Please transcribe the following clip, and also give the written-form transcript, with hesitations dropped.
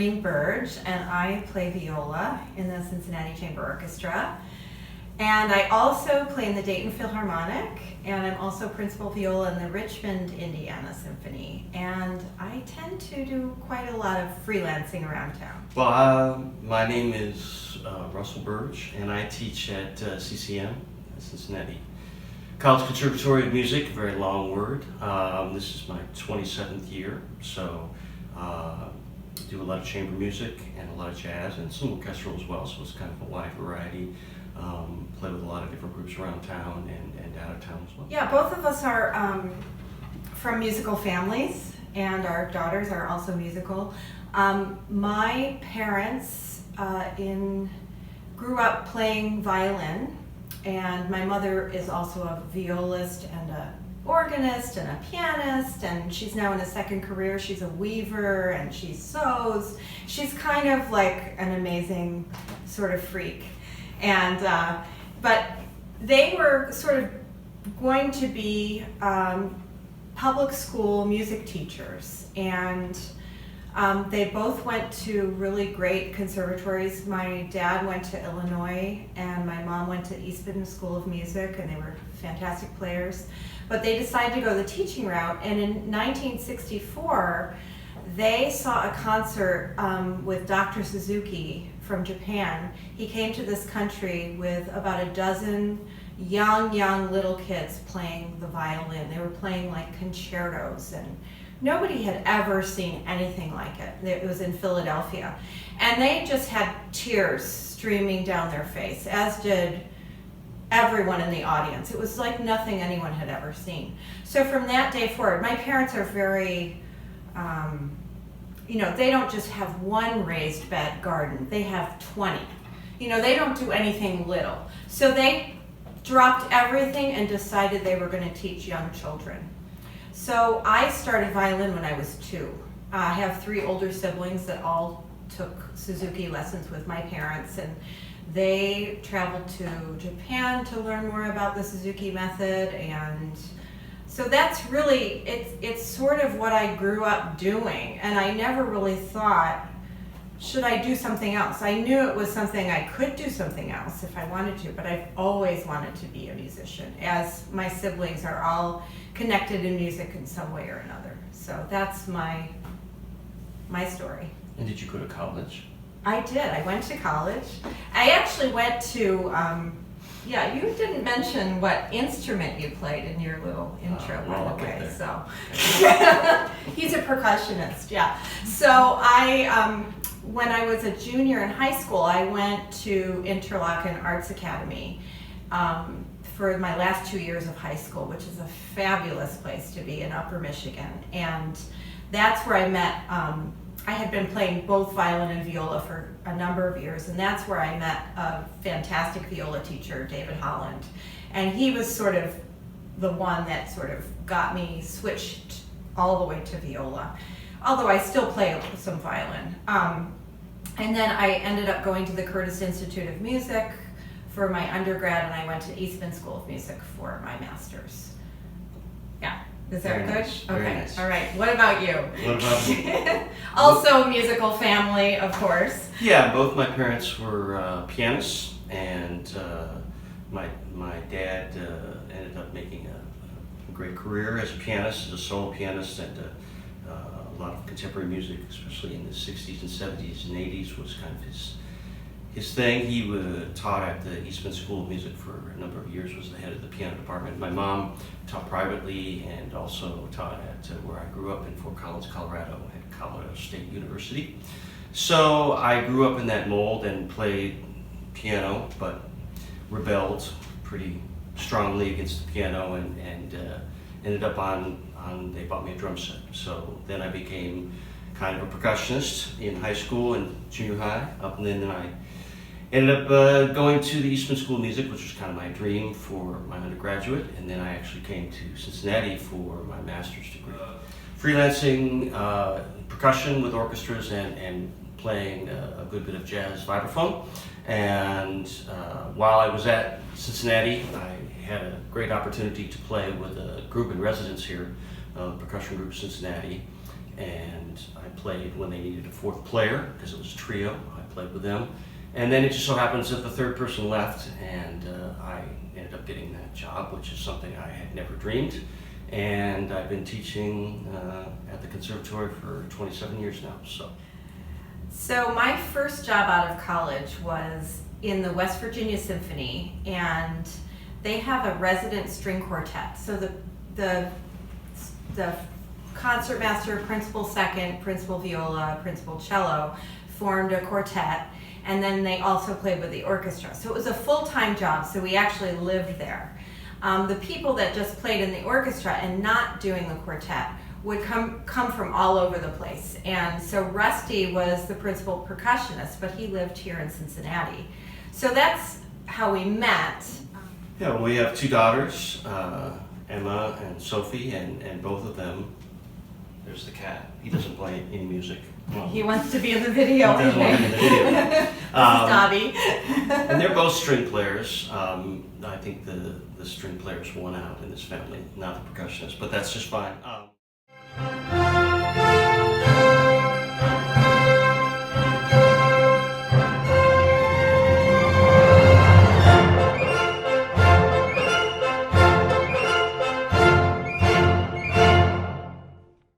Eileen Burge, and I play viola in the Cincinnati Chamber Orchestra. And I also play in the Dayton Philharmonic, and I'm also principal viola in the Richmond, Indiana Symphony. And I tend to do quite a lot of freelancing around town. Well, my name is Russell Burge, and I teach at CCM, Cincinnati College Conservatory of Music, a very long word. This is my 27th year, so do a lot of chamber music and a lot of jazz and some orchestral as well, so it's kind of a wide variety. Play with a lot of different groups around town and out of town as well. Yeah, both of us are from musical families, and our daughters are also musical. My parents grew up playing violin, and my mother is also a violist and an organist and a pianist, and she's now in a second career. She's a weaver and she sews. She's kind of like an amazing sort of freak. And but they were sort of going to be public school music teachers, and they both went to really great conservatories. My dad went to Illinois, and my mom went to Eastman School of Music, and they were fantastic players. But they decided to go the teaching route, and in 1964, they saw a concert with Dr. Suzuki from Japan. He came to this country with about a dozen young little kids playing the violin. They were playing like concertos, and nobody had ever seen anything like it. It was in Philadelphia. And they just had tears streaming down their face, as did everyone in the audience. It was like nothing anyone had ever seen. So from that day forward, my parents are very, they don't just have one raised bed garden, they have 20. They don't do anything little. So they dropped everything and decided they were going to teach young children. So I started violin when I was 2. I have 3 older siblings that all took Suzuki lessons with my parents, and they traveled to Japan to learn more about the Suzuki method. And so that's really, it's sort of what I grew up doing, and I never really thought, should I do something else? I knew it was something I could do something else if I wanted to, but I've always wanted to be a musician, as my siblings are all connected in music in some way or another. So that's my story. And did you go to college? I did. I went to college. I actually went to, you didn't mention what instrument you played in your little intro, by the way. So he's a percussionist, yeah. So when I was a junior in high school, I went to Interlochen Arts Academy for my last 2 years of high school, which is a fabulous place to be in Upper Michigan. And that's where I met, I had been playing both violin and viola for a number of years, and that's where I met a fantastic viola teacher, David Holland. And he was sort of the one that sort of got me switched all the way to viola, although I still play some violin. And then I ended up going to the Curtis Institute of Music for my undergrad, and I went to Eastman School of Music for my master's. Yeah. Is that Very good? nice. Very Okay. nice. All right. What about you? What about me? Also a musical family, of course. Yeah, both my parents were pianists, and my dad ended up making a great career as a pianist, as a solo pianist, and a lot of contemporary music, especially in the 60s and 70s and 80s, was kind of his thing. He taught at the Eastman School of Music for a number of years, was the head of the piano department. My mom taught privately and also taught at where I grew up in Fort Collins, Colorado, at Colorado State University. So I grew up in that mold and played piano, but rebelled pretty strongly against the piano, and ended up they bought me a drum set. So then I became kind of a percussionist in high school and junior high, and then I ended up going to the Eastman School of Music, which was kind of my dream for my undergraduate, and then I actually came to Cincinnati for my master's degree. Freelancing percussion with orchestras and playing a good bit of jazz vibraphone. And while I was at Cincinnati, I had a great opportunity to play with a group in residence here, percussion group Cincinnati. and I played when they needed a fourth player, because it was a trio. I played with them. And then it just so happens that the third person left, and I ended up getting that job, which is something I had never dreamed. And I've been teaching at the conservatory for 27 years now. So my first job out of college was in the West Virginia Symphony, and they have a resident string quartet. So the concertmaster, principal second, principal viola, principal cello formed a quartet, and then they also played with the orchestra. So it was a full-time job, so we actually lived there. The people that just played in the orchestra and not doing the quartet would come from all over the place. And so Rusty was the principal percussionist, but he lived here in Cincinnati. So that's how we met. Yeah, well, we have two daughters, Emma and Sophie, and both of them, there's the cat. He doesn't play any music. Well, He wants to be in the video. he doesn't want to be in the video. This is Dobby. And they're both string players. I think the string players won out in this family, not the percussionist, but that's just fine.